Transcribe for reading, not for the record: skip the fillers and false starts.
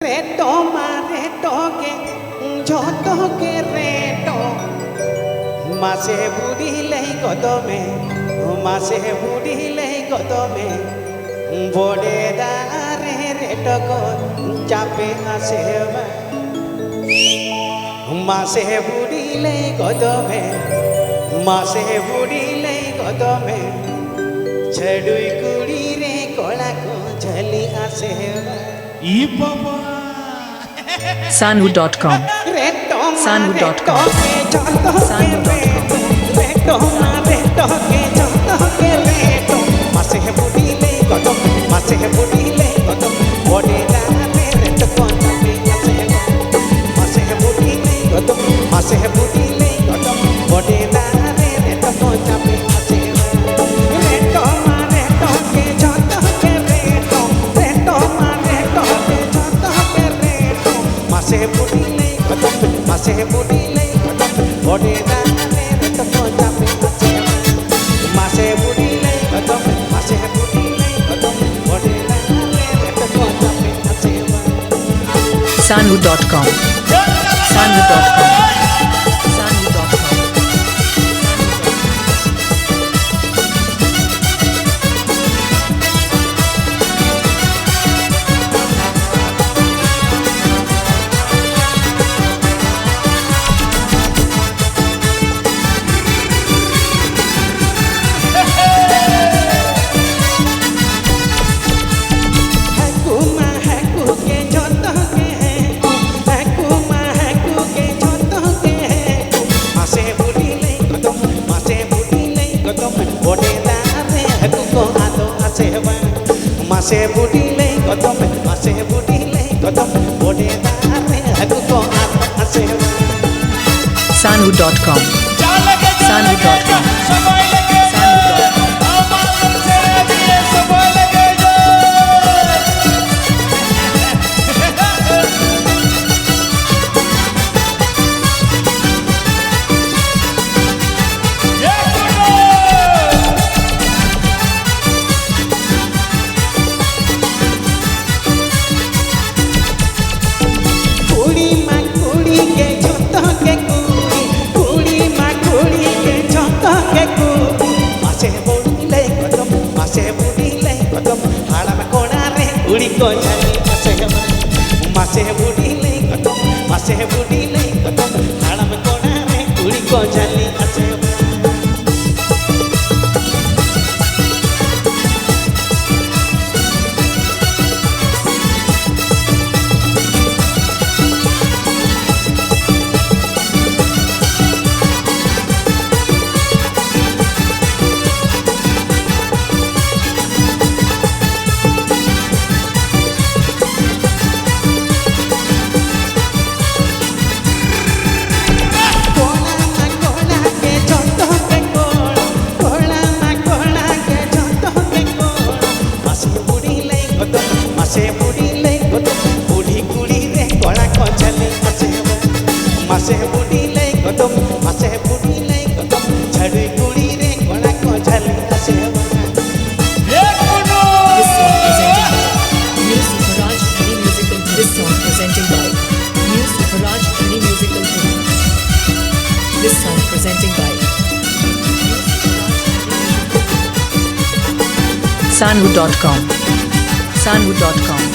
Reto mareto ke joto ke reto mase budile godome mase budile godome bode dare reto ko chape aseva mase budile godome mase budile godome chadui kudi re kola ko jali aseva Sanu.com Sanu.com Masih budile godom bode dane reto ko chape aseva masih budile godom bode dane reto ko chape aseva Sanu.com Sanu.com masih budile godom bode dane aku ko ato aseva Sanu.com Sanu.com masih budile godom halam konare uli ko jali aseva masih budile godom budi kudi re kola ko jali aseva masih budile godom chadui kudi re kola ko jali aseva This song presenting by Faraj Any Musical This song presenting by Sanu.com Sanu.com